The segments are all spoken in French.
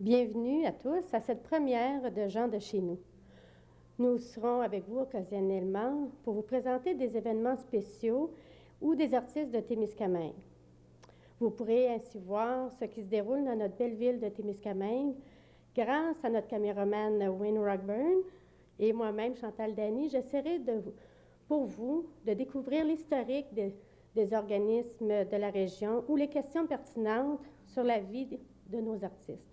Bienvenue à tous à cette première de Gens de chez nous. Nous serons avec vous occasionnellement pour vous présenter des événements spéciaux ou des artistes de Témiscamingue. Vous pourrez ainsi voir ce qui se déroule dans notre belle ville de Témiscamingue grâce à notre caméraman Wayne Rockburn et moi-même, Chantal Dany. J'essaierai pour vous de découvrir l'historique des organismes de la région ou les questions pertinentes sur la vie de nos artistes.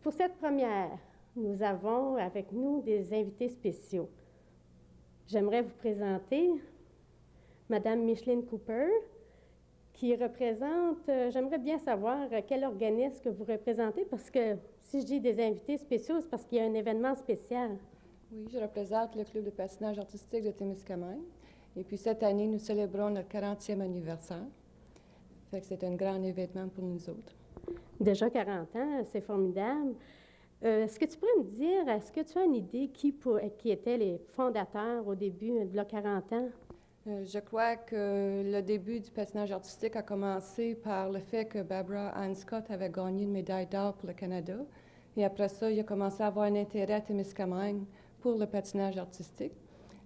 Pour cette première, nous avons avec nous des invités spéciaux. J'aimerais vous présenter Madame Micheline Cooper, qui représente, j'aimerais bien savoir quel organisme que vous représentez, parce que si je dis des invités spéciaux, c'est parce qu'il y a un événement spécial. Oui, je représente le Club de patinage artistique de Témiscamingue. Et puis cette année, nous célébrons notre 40e anniversaire. Fait que c'est un grand événement pour nous autres. Déjà 40 ans, c'est formidable. Est-ce que tu pourrais me dire, est-ce que tu as une idée qui étaient les fondateurs au début de 40 ans? Je crois que le début du patinage artistique a commencé par le fait que Barbara Ann Scott avait gagné une médaille d'or pour le Canada. Et après ça, il a commencé à avoir un intérêt à Témiscamingue pour le patinage artistique.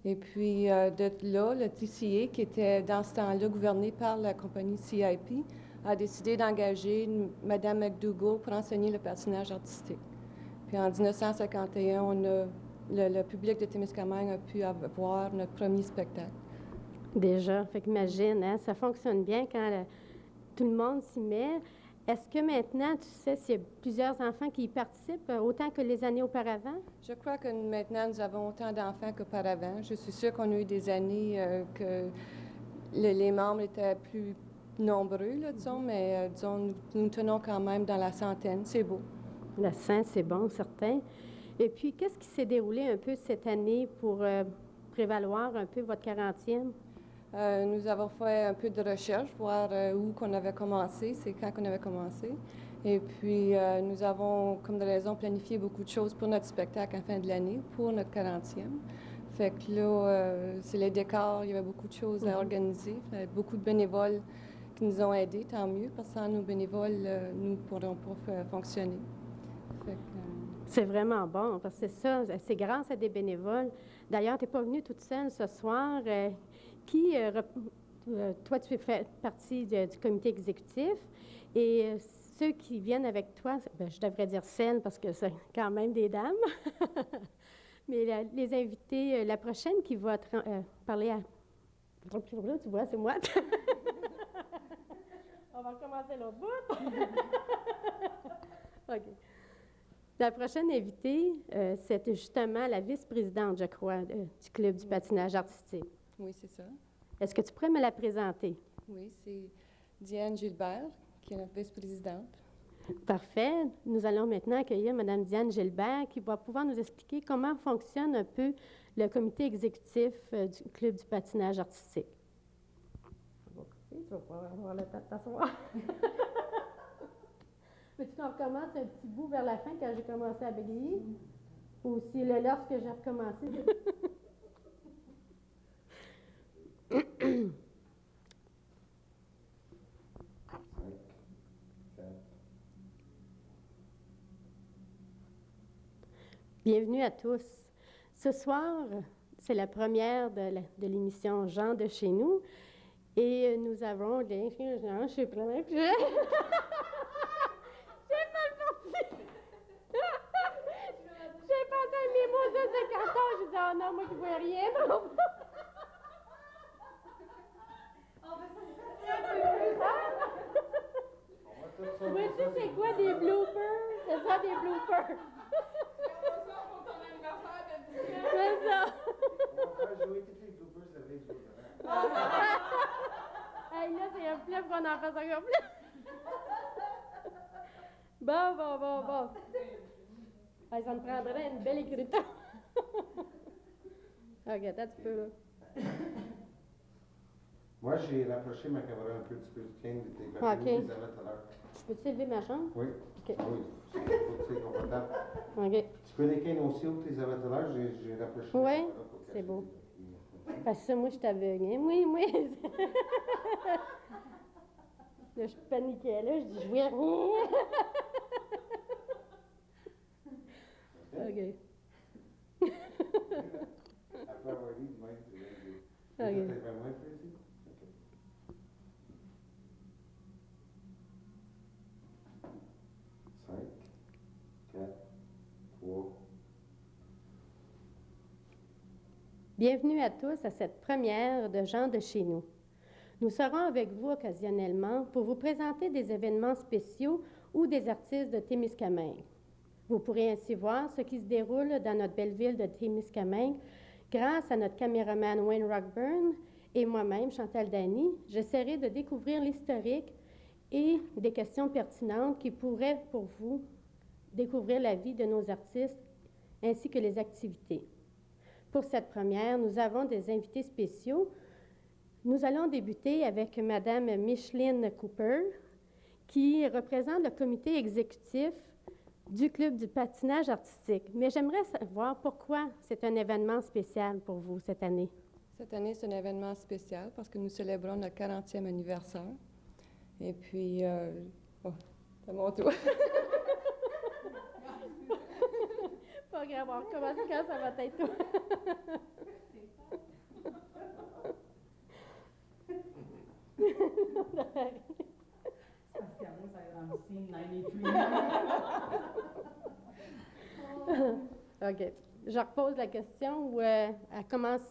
Et puis de là, le TCA, qui était dans ce temps-là gouverné par la compagnie CIP, a décidé d'engager Mme McDougall pour enseigner le patinage artistique. Puis en 1951, le public de Témiscamingue a pu avoir notre premier spectacle. Déjà, fait qu'imagine, hein, ça fonctionne bien quand tout le monde s'y met. Est-ce que maintenant, tu sais s'il y a plusieurs enfants qui y participent autant que les années auparavant? Je crois que maintenant, nous avons autant d'enfants qu'auparavant. Je suis sûre qu'on a eu des années que les membres étaient plus nombreux, là, disons, mais disons, nous tenons quand même dans la centaine. C'est beau. La Sainte, c'est bon, certain. Et puis, qu'est-ce qui s'est déroulé un peu cette année pour prévaloir un peu votre 40e? Nous avons fait un peu de recherche, voir où qu'on avait commencé, c'est quand qu'on avait commencé. Et puis, nous avons, comme de raison, planifié beaucoup de choses pour notre spectacle en fin de l'année, pour notre 40e. Fait que là, c'est les décors, il y avait beaucoup de choses à organiser. Il y avait beaucoup de bénévoles qui nous ont aidés, tant mieux, parce que sans nos bénévoles, nous ne pourrons pas fonctionner. Fait que, C'est vraiment bon, parce que c'est ça, c'est grâce à des bénévoles. D'ailleurs, tu n'es pas venue toute seule ce soir. Toi, tu fais partie du comité exécutif et ceux qui viennent avec toi, je devrais dire celles parce que c'est quand même des dames. Mais les invités, la prochaine qui va parler à... Tu vois, c'est moi. On va recommencer l'autre bout. OK. La prochaine invitée, c'est justement la vice-présidente, je crois, du Club du patinage artistique. oui, c'est ça. Est-ce que tu pourrais me la présenter? Oui, c'est Diane Gilbert, qui est notre vice-présidente. Parfait. Nous allons maintenant accueillir Mme Diane Gilbert, qui va pouvoir nous expliquer comment fonctionne un peu le comité exécutif du Club du patinage artistique. Tu vas pas avoir le temps de t'asseoir. Peux-tu qu'on recommence un petit bout vers la fin quand j'ai commencé à bégayer? Ou si lorsque j'ai recommencé? Bienvenue à tous. Ce soir, c'est la première de l'émission Gens de chez nous. Et nous avons des gens, je suis prête. J'ai mal parti. J'ai pensé à mes mots de carton. Je disais, oh non, moi qui ne vois rien. Oui, tu sais, c'est quoi des bloopers? C'est ça, des bloopers. C'est ça. Hey, là, c'est un flip qu'on en fasse encore plus. Bon. Hey, ça me prendrait une belle écriture. OK, attends un petit peu, là. Moi, j'ai rapproché ma caméra un peu, tu peux tiens tes OK. papiers, Elisabeth, tout à l'heure. Je peux-tu élever ma chambre? Oui. OK. Oui, faut que tu es confortable. OK. Tu peux les cannes aussi, Elisabeth, tout à l'heure, j'ai rapproché Oui, ma caméra pour cacher c'est beau. les papiers. Parce que ça, moi, je suis aveugle. Hein? Oui. Là, je paniquais, là. Je dis, je vois rien. Bienvenue à tous à cette première de Gens de chez nous. Nous serons avec vous occasionnellement pour vous présenter des événements spéciaux ou des artistes de Témiscamingue. Vous pourrez ainsi voir ce qui se déroule dans notre belle ville de Témiscamingue grâce à notre caméraman Wayne Rockburn et moi-même, Chantal Dany. J'essaierai de découvrir l'historique et des questions pertinentes qui pourraient pour vous découvrir la vie de nos artistes ainsi que les activités. Pour cette première, nous avons des invités spéciaux. Nous allons débuter avec Madame Micheline Cooper, qui représente le comité exécutif du Club du patinage artistique. Mais j'aimerais savoir pourquoi c'est un événement spécial pour vous cette année. Cette année, c'est un événement spécial parce que nous célébrons notre 40e anniversaire. Et puis, c'est mon tour. Pas grave, on recommence quand ça va être tout. Parce qu'avant, ça a rendu 93. OK. Je repose la question où elle commence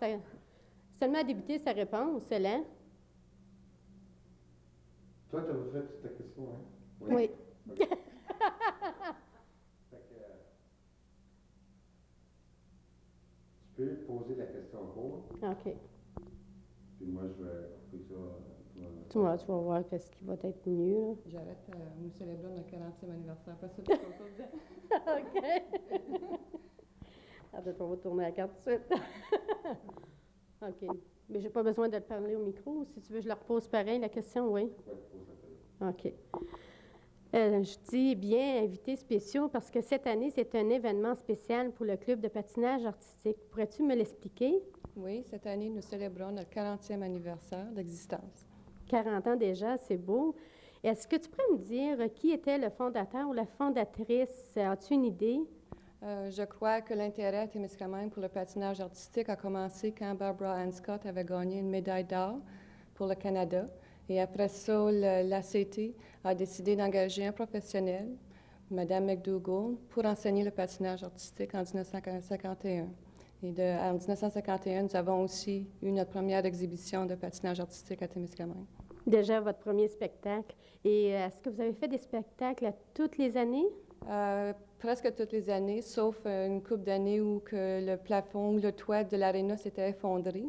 seulement à débuter sa réponse, Hélène. Toi, tu avais fait ta question, hein? Oui. OK. Fait que, tu peux poser la question en cours, OK. puis moi, je vais couper ça. Tu vas voir qu'est-ce qui va être mieux. Là. J'arrête, nous célébrons notre 40e anniversaire. Après ça, tu peux pas dire. OK. Ah, peut-être qu'on va tourner la carte tout de suite. OK. Mais j'ai pas besoin de te parler au micro. Si tu veux, je la repose pareil, la question, oui. Ouais, pose la question. OK. Je dis bien invités spéciaux parce que cette année, c'est un événement spécial pour le club de patinage artistique. Pourrais-tu me l'expliquer? Oui, cette année, nous célébrons notre 40e anniversaire d'existence. 40 ans déjà, c'est beau. Est-ce que tu pourrais me dire qui était le fondateur ou la fondatrice? As-tu une idée? Je crois que l'intérêt à Témiscamingue pour le patinage artistique a commencé quand Barbara Ann Scott avait gagné une médaille d'or pour le Canada. Et après ça, l'ACT a décidé d'engager un professionnel, Mme McDougall, pour enseigner le patinage artistique en 1951. Et en 1951, nous avons aussi eu notre première exhibition de patinage artistique à Témiscamingue. Déjà, votre premier spectacle. Et est-ce que vous avez fait des spectacles à toutes les années? Presque toutes les années, sauf une couple d'années où que le plafond ou le toit de l'aréna s'était effondré.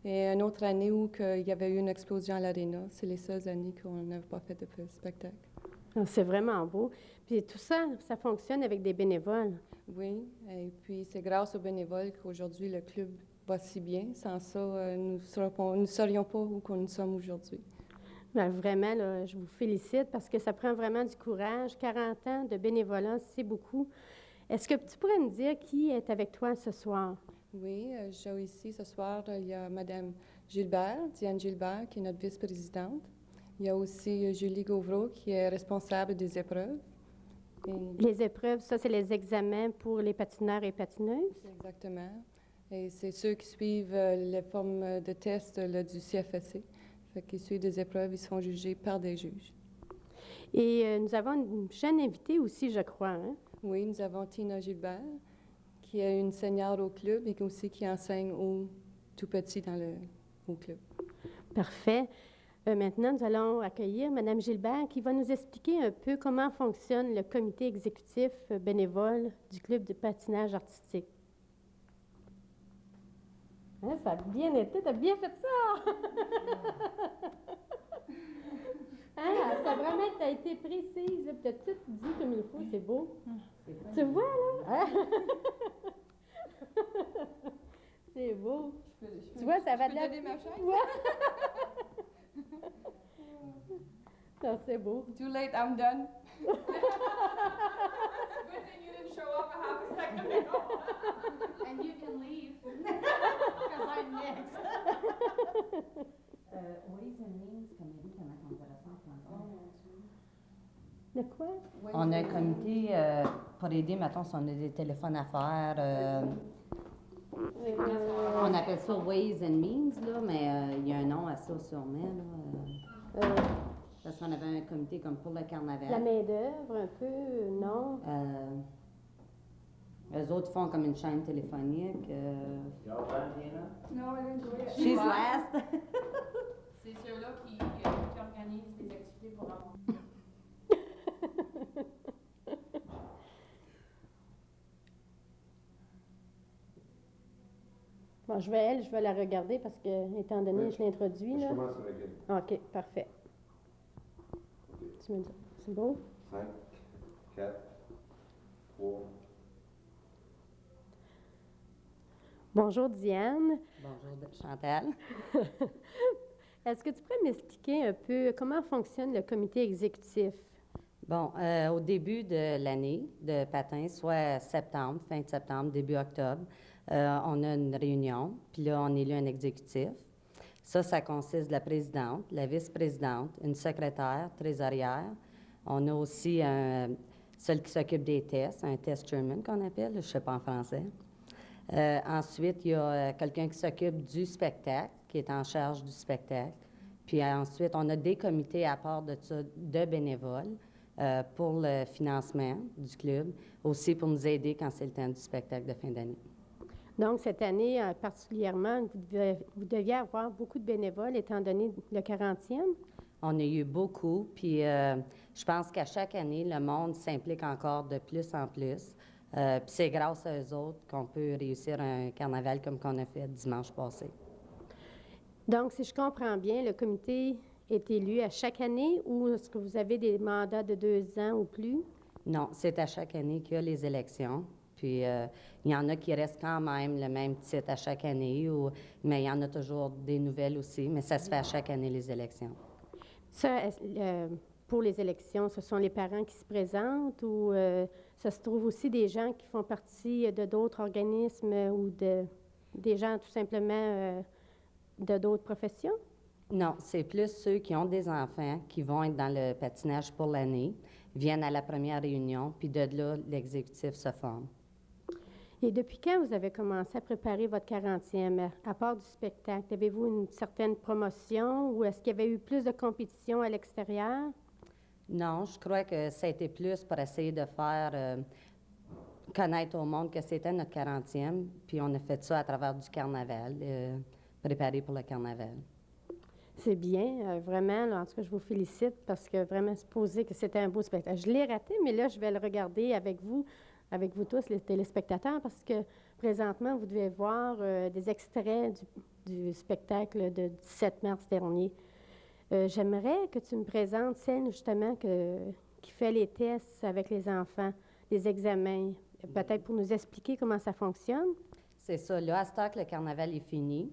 Et une autre année où il y avait eu une explosion à l'aréna. C'est les seules années qu'on n'avait pas fait de spectacle. Ah, c'est vraiment beau. Puis tout ça, ça fonctionne avec des bénévoles. Oui, et puis c'est grâce aux bénévoles qu'aujourd'hui le club va si bien. Sans ça, nous ne serions pas où nous sommes aujourd'hui. Bien, vraiment, là, je vous félicite parce que ça prend vraiment du courage. 40 ans de bénévolat, c'est beaucoup. Est-ce que tu pourrais me dire qui est avec toi ce soir? Oui, j'ai ici ce soir, il y a Mme Gilbert, Diane Gilbert, qui est notre vice-présidente. Il y a aussi Julie Gauvreau, qui est responsable des épreuves. Les épreuves, ça, c'est les examens pour les patineurs et patineuses? Exactement. Et c'est ceux qui suivent les formes de test du CFSC. Fait qu'ils suivent des épreuves, ils sont jugés par des juges. Et nous avons une jeune invitée aussi, je crois, hein? Oui, nous avons Tina Gilbert, qui est une senior au club et aussi qui enseigne aux tout petits au club. Parfait. Maintenant, nous allons accueillir Mme Gilbert qui va nous expliquer un peu comment fonctionne le comité exécutif bénévole du club de patinage artistique. Hein, ça a bien été, tu as bien fait ça! Ah, ça vraiment, tu as été précise, tu as tout dit comme il faut, c'est beau. Tu vois, là? Hein? C'est beau. Tu vois, ça va de la... Ouais. Non, c'est beau. Too late, I'm done. Good thing you didn't show up a half a second ago. And you can leave. Because I'm next. Ways and Means Committee, comment on dirait ça en français? De quoi? On a un comité pour aider, mettons, si on a des téléphones à faire. On appelle ça Ways and Means, là, mais il y a un nom à ça sûrement. Là, parce qu'on avait un comité comme pour le carnaval. La main-d'œuvre, un peu, non? Eux eux autres font comme une chaîne téléphonique. Y'all done, Tina? No, I didn't do it. She's last. C'est ceux-là qui organisent des activités pour enfants. Bon, je vais la regarder parce que, étant donné que je l'introduis, Je là. commence avec elle. OK, parfait. Tu me dis, c'est beau? 5, 4, 3. Bonjour, Diane. Bonjour, Chantal. Est-ce que tu pourrais m'expliquer un peu comment fonctionne le comité exécutif? Bon, au début de l'année de patin, soit septembre, fin de septembre, début octobre, on a une réunion, puis là, on élit un exécutif. Ça consiste de la présidente, la vice-présidente, une secrétaire, trésorière. On a aussi celle qui s'occupe des tests, un test chairman qu'on appelle, je ne sais pas en français. Ensuite, il y a quelqu'un qui s'occupe du spectacle, qui est en charge du spectacle. Puis ensuite, on a des comités à part de ça, de bénévoles pour le financement du club, aussi pour nous aider quand c'est le temps du spectacle de fin d'année. Donc, cette année, particulièrement, vous deviez avoir beaucoup de bénévoles, étant donné le 40e. On a eu beaucoup, puis je pense qu'à chaque année, le monde s'implique encore de plus en plus. Puis c'est grâce à eux autres qu'on peut réussir un carnaval comme qu'on a fait dimanche passé. Donc, si je comprends bien, le comité est élu à chaque année ou est-ce que vous avez des mandats de 2 ans ou plus? Non, c'est à chaque année qu'il y a les élections. Puis il y en a qui restent quand même le même titre à chaque année, mais il y en a toujours des nouvelles aussi, mais ça se fait à chaque année, les élections. Ça, pour les élections, ce sont les parents qui se présentent ou ça se trouve aussi des gens qui font partie de d'autres organismes ou des gens tout simplement de d'autres professions? Non, c'est plus ceux qui ont des enfants qui vont être dans le patinage pour l'année, viennent à la première réunion, puis de là, l'exécutif se forme. Et depuis quand vous avez commencé à préparer votre 40e, à part du spectacle? Avez-vous une certaine promotion ou est-ce qu'il y avait eu plus de compétition à l'extérieur? Non, je crois que ça a été plus pour essayer de faire connaître au monde que c'était notre 40e, puis on a fait ça à travers du carnaval, préparé pour le carnaval. C'est bien, vraiment. Là, en tout cas, je vous félicite parce que vraiment, supposer que c'était un beau spectacle. Je l'ai raté, mais là, je vais le regarder avec vous tous, les téléspectateurs, parce que présentement, vous devez voir des extraits du spectacle de 17 mars dernier. J'aimerais que tu me présentes celle, justement, qui fait les tests avec les enfants, les examens, peut-être pour nous expliquer comment ça fonctionne. C'est ça. Là, à ce temps que le carnaval est fini,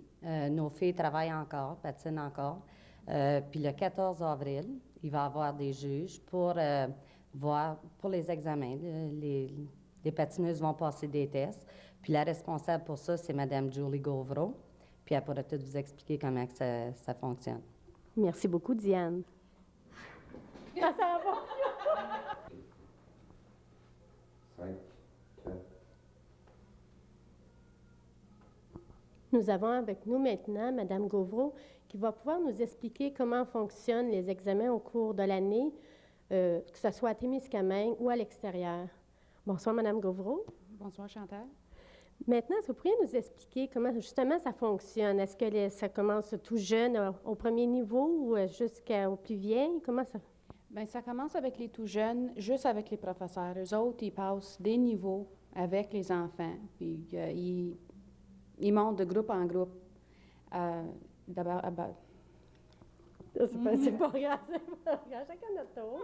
nos filles travaillent encore, patinent encore. Puis le 14 avril, il va y avoir des juges pour voir, pour les examens. Les patineuses vont passer des tests. Puis la responsable pour ça, c'est Mme Julie Gauvreau. Puis elle pourra tout vous expliquer comment que ça fonctionne. Merci beaucoup, Diane. Ça va? 5, 4. Nous avons avec nous maintenant Mme Gauvreau qui va pouvoir nous expliquer comment fonctionnent les examens au cours de l'année, que ce soit à Témiscamingue ou à l'extérieur. Bonsoir, Mme Gauvreau. Bonsoir, Chantal. Maintenant, est-ce que vous pourriez nous expliquer comment justement ça fonctionne? Est-ce que ça commence tout jeune au premier niveau ou jusqu'au plus vieil? Comment ça? Bien, ça commence avec les tout jeunes, juste avec les professeurs. Eux autres, ils passent des niveaux avec les enfants, puis ils montent de groupe en groupe. D'abord, C'est pas grave, c'est pas grave. Chacun notre tour.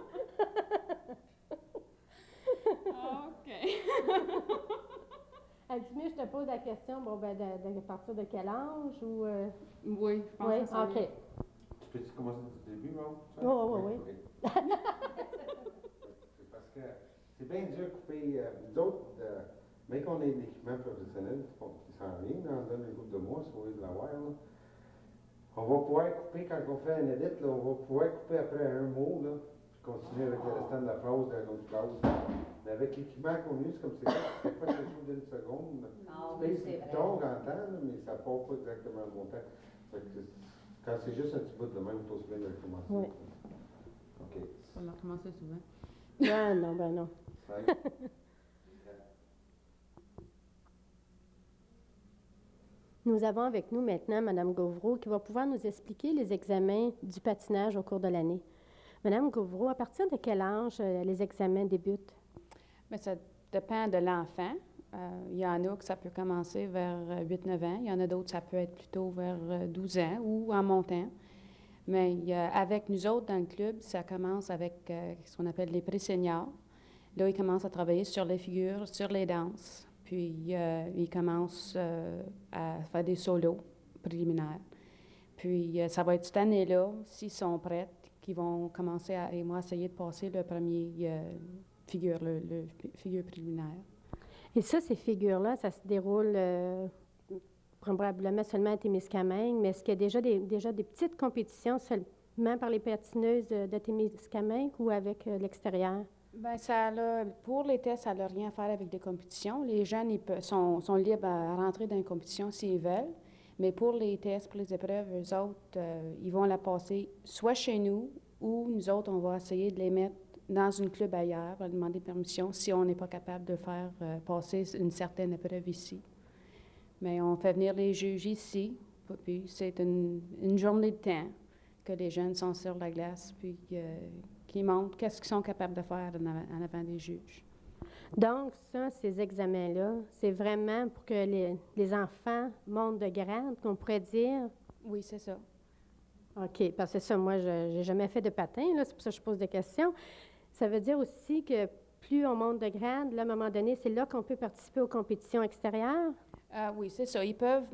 OK. Dis-moi, je te pose la question, bon, ben, de partir de quel âge ou... Oui, je pense Oui, que ça. OK. Tu peux-tu commencer du début, non? Oui. OK. C'est parce que c'est bien dur de couper. Nous autres, mais qu'on ait l'équipement professionnel qui s'en vient, dans une couple de mois, si vous voulez l'avoir, là, on va pouvoir couper, quand on fait un edit, là, on va pouvoir couper après un mot, là, puis continuer avec le restant de la phrase d'une autre phrase. Mais avec l'équipement qu'on a, c'est comme c'est pas quelque chose d'une seconde. Ah Tu oui, sais, c'est c'est vrai. long en temps, là, mais ça part pas exactement le montant. Fait que quand c'est juste un petit bout de même, il faut se bien de recommencer. Oui. OK. On va recommencer souvent. Non, ben non. 5, 4, Nous avons avec nous maintenant Mme Gauvreau qui va pouvoir nous expliquer les examens du patinage au cours de l'année. Mme Gauvreau, à partir de quel âge les examens débutent? Mais ça dépend de l'enfant. Il y en a que ça peut commencer vers 8-9 ans. Il y en a d'autres, ça peut être plutôt vers 12 ans ou en montant. Mais avec nous autres dans le club, ça commence avec ce qu'on appelle les pré-seniors. Là, ils commencent à travailler sur les figures, sur les danses. Puis, ils commencent à faire des solos préliminaires. Puis, ça va être cette année-là, s'ils sont prêts, qu'ils vont commencer à essayer de passer le premier figure, le figure préliminaire. Et ça, ces figures-là, ça se déroule probablement seulement à Témiscamingue, mais est-ce qu'il y a déjà des petites compétitions seulement par les patineuses de Témiscamingue ou avec l'extérieur? Bien, pour les tests, ça n'a rien à faire avec des compétitions. Les jeunes sont libres à rentrer dans une compétition s'ils veulent, mais pour les tests, pour les épreuves, eux autres, ils vont la passer soit chez nous ou nous autres, on va essayer de les mettre dans une club ailleurs, on va demander permission si on n'est pas capable de faire passer une certaine épreuve ici. Mais on fait venir les juges ici, puis c'est une journée de temps que les jeunes sont sur la glace, puis qui montrent qu'est-ce qu'ils sont capables de faire en avant des juges. Donc, ces examens-là, c'est vraiment pour que les enfants montent de grade, qu'on pourrait dire? Oui, c'est ça. OK, parce que ça, moi, je n'ai jamais fait de patin, là, c'est pour ça que je pose des questions. Ça veut dire aussi que plus on monte de grade, là, à un moment donné, c'est là qu'on peut participer aux compétitions extérieures? Oui, c'est ça. Ils peuvent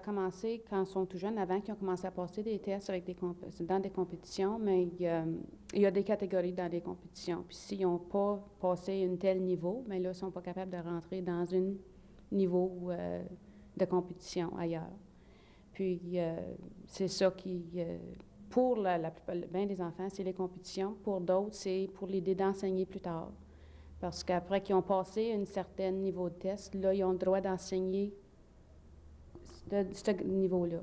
commencer quand ils sont tout jeunes, avant qu'ils ont commencé à passer des tests dans des compétitions, mais il y a des catégories dans les compétitions. Puis s'ils n'ont pas passé un tel niveau, bien là, ils ne sont pas capables de rentrer dans un niveau de compétition ailleurs. Puis c'est ça qui, pour la plupart bien des enfants, c'est les compétitions. Pour d'autres, c'est pour l'idée d'enseigner plus tard. Parce qu'après qu'ils ont passé un certain niveau de test, là, ils ont le droit d'enseigner de ce niveau-là.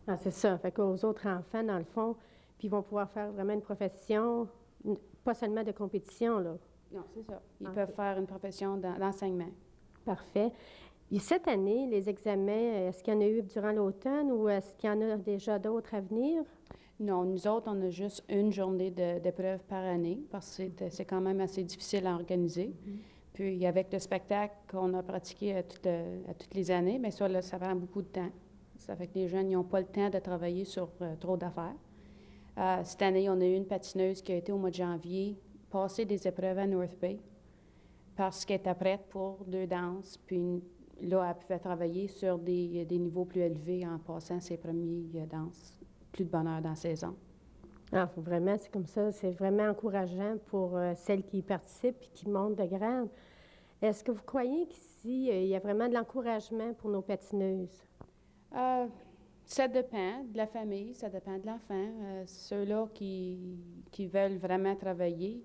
Ah, c'est ça. Fait qu'aux autres enfants, dans le fond, puis ils vont pouvoir faire vraiment une profession, pas seulement de compétition, là. Non, c'est ça. Ils OK. peuvent faire une profession d'enseignement. Parfait. Et cette année, les examens, est-ce qu'il y en a eu durant l'automne ou est-ce qu'il y en a déjà d'autres à venir? Non, nous autres, on a juste une journée d'épreuve par année parce que c'est quand même assez difficile à organiser. Puis avec le spectacle qu'on a pratiqué à toutes les années, mais ça, là, ça prend beaucoup de temps. Ça fait que les jeunes n'ont pas le temps de travailler sur trop d'affaires. Cette année, on a eu une patineuse qui a été au mois de janvier passer des épreuves à North Bay parce qu'elle était prête pour 2 danses. Puis là, elle pouvait travailler sur des niveaux plus élevés en passant ses premières danses. Plus de bonheur dans la saison. Ah, vraiment, c'est comme ça. C'est vraiment encourageant pour celles qui y participent et qui montent de grade. Est-ce que vous croyez qu'ici, il y a vraiment de l'encouragement pour nos patineuses? Ça dépend de la famille, ça dépend de l'enfant. Ceux-là qui veulent vraiment travailler,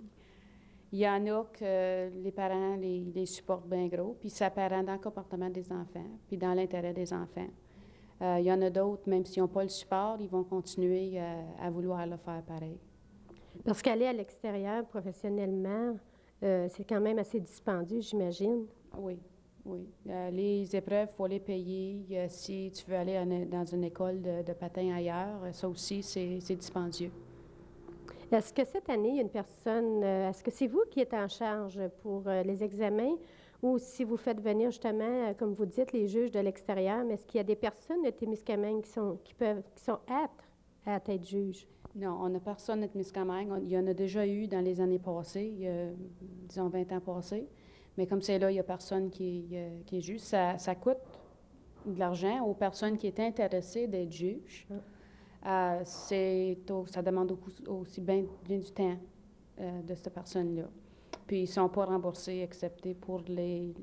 il y en a que les parents les supportent bien gros, puis ça part dans le comportement des enfants, puis dans l'intérêt des enfants. Il y en a d'autres, même s'ils n'ont pas le support, ils vont continuer à vouloir le faire pareil. Parce qu'aller à l'extérieur professionnellement, c'est quand même assez dispendieux, j'imagine. Oui, oui. Les épreuves, il faut les payer. Si tu veux aller dans une école de patin ailleurs, ça aussi, c'est dispendieux. Est-ce que cette année, il y a une personne, est-ce que c'est vous qui êtes en charge pour les examens ou si vous faites venir justement, comme vous dites, les juges de l'extérieur, mais est-ce qu'il y a des personnes de Témiscamingue qui sont aptes à être juges? Non, on n'a personne à Témiscamingue. Il y en a déjà eu dans les années passées, disons 20 ans passés. Mais comme c'est là, il n'y a personne qui est juge. Ça coûte de l'argent aux personnes qui étaient intéressées d'être juges. Ça demande aussi bien du temps de cette personne-là. Puis ils ne sont pas remboursés, excepté pour les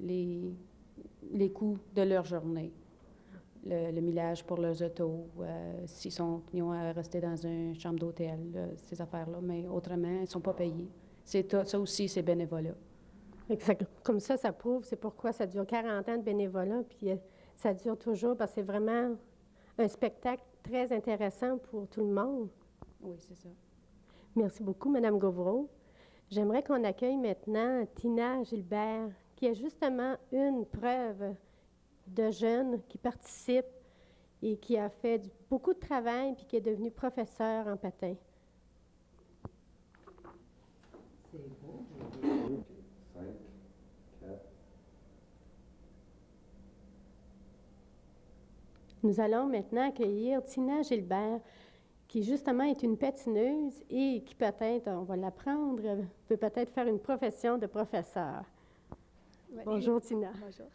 coûts de leur journée. Le millage pour leurs autos, ils ont à rester dans une chambre d'hôtel, ces affaires-là. Mais autrement, ils ne sont pas payés. Ça aussi, c'est bénévolat. Comme ça prouve, c'est pourquoi ça dure 40 ans de bénévolat, puis ça dure toujours, parce que c'est vraiment un spectacle très intéressant pour tout le monde. Oui, c'est ça. Merci beaucoup, Mme Gauvreau. J'aimerais qu'on accueille maintenant Tina Gilbert, qui est justement une preuve de jeunes qui participent, et qui a fait beaucoup de travail puis qui est devenu professeur en patin. C'est beau. 5, 4. Nous allons maintenant accueillir Tina Gilbert, qui justement est une patineuse et qui peut-être, on va l'apprendre, peut peut-être faire une profession de professeur. Ouais. Bonjour Tina. Bonjour.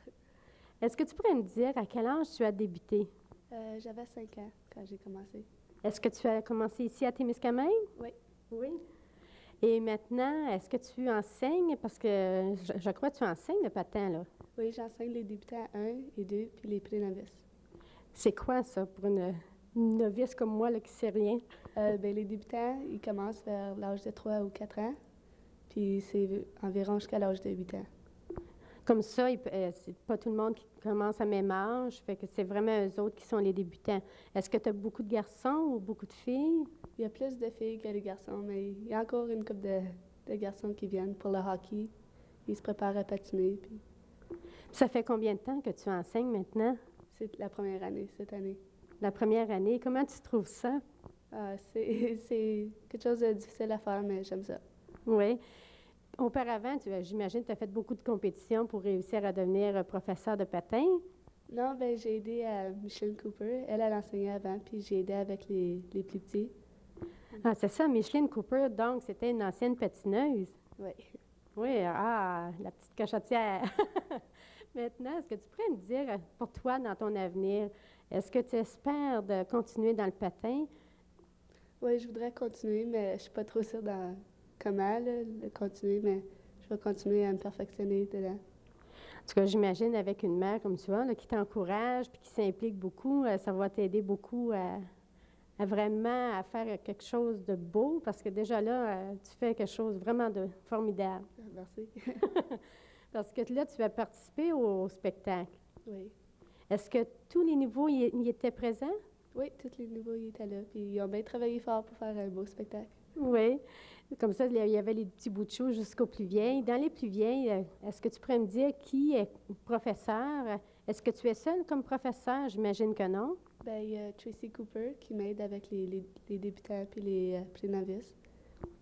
Est-ce que tu pourrais me dire à quel âge tu as débuté? J'avais 5 ans quand j'ai commencé. Est-ce que tu as commencé ici à Témiscamingue? Oui. Oui. Et maintenant, est-ce que tu enseignes? Parce que je crois que tu enseignes le patin, là. Oui, j'enseigne les débutants 1 et 2, puis les pré-novices. C'est quoi ça pour une novice comme moi là, qui ne sait rien? Les débutants, ils commencent vers l'âge de 3 ou 4 ans, puis c'est environ jusqu'à l'âge de 8 ans. Comme ça, c'est pas tout le monde qui commence à même âge, fait que c'est vraiment eux autres qui sont les débutants. Est-ce que tu as beaucoup de garçons ou beaucoup de filles? Il y a plus de filles que de garçons, mais il y a encore une couple de garçons qui viennent pour le hockey. Ils se préparent à patiner, puis Ça fait combien de temps que tu enseignes maintenant? c'est la première année, cette année. La première année, comment tu trouves ça? C'est quelque chose de difficile à faire, mais j'aime ça. Oui. Auparavant, j'imagine que tu as fait beaucoup de compétitions pour réussir à devenir professeur de patin. Non, j'ai aidé à Micheline Cooper. Elle enseignait avant, puis j'ai aidé avec les plus petits. Ah, c'est ça, Micheline Cooper, donc c'était une ancienne patineuse. Oui. Oui, ah, la petite cochotière. Maintenant, est-ce que tu pourrais me dire, pour toi, dans ton avenir, est-ce que tu espères de continuer dans le patin? Oui, je voudrais continuer, mais je suis pas trop sûre dans comment là, le continuer, mais je vais continuer à me perfectionner dedans. En tout cas, j'imagine avec une mère comme tu as, là, qui t'encourage puis qui s'implique beaucoup, ça va t'aider beaucoup à vraiment à faire quelque chose de beau, parce que déjà là, tu fais quelque chose vraiment de formidable. Merci. Parce que là, tu vas participer au spectacle. Oui. Est-ce que tous les niveaux y étaient présents? Oui, tous les niveaux ils étaient là, puis ils ont bien travaillé fort pour faire un beau spectacle. Oui. Comme ça, il y avait les petits bouts de chou jusqu'aux plus vieilles. Dans les plus vieilles, est-ce que tu pourrais me dire qui est professeur? Est-ce que tu es seule comme professeur? J'imagine que non. Il y a Tracy Cooper qui m'aide avec les débutants puis les pré-novices.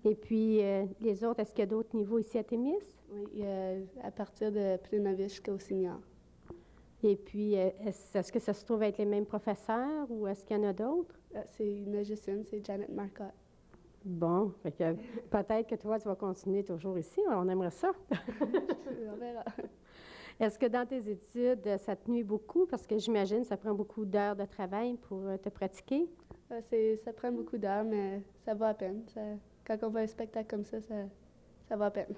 Et puis, les autres, est-ce qu'il y a d'autres niveaux ici à Témis? Oui, il y a à partir de pré-novice jusqu'au senior. Et puis, est-ce que ça se trouve être les mêmes professeurs ou est-ce qu'il y en a d'autres? C'est une juste une, c'est Janet Marcotte. Bon, fait que peut-être que toi, tu vas continuer toujours ici. On aimerait ça. On verra. Est-ce que dans tes études, ça te nuit beaucoup? Parce que j'imagine que ça prend beaucoup d'heures de travail pour te pratiquer. Ça prend beaucoup d'heures, mais ça vaut à peine. Quand on voit un spectacle comme ça vaut à peine.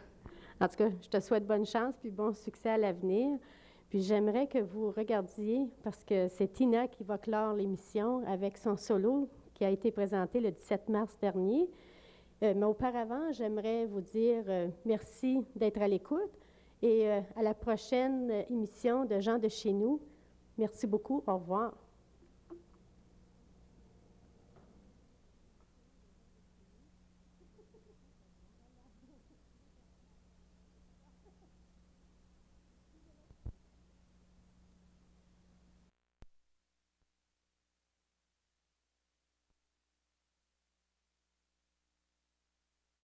En tout cas, je te souhaite bonne chance puis bon succès à l'avenir. Puis j'aimerais que vous regardiez, parce que c'est Tina qui va clore l'émission avec son solo qui a été présenté le 17 mars dernier. Mais auparavant, j'aimerais vous dire merci d'être à l'écoute et à la prochaine émission de Gens de chez nous. Merci beaucoup. Au revoir.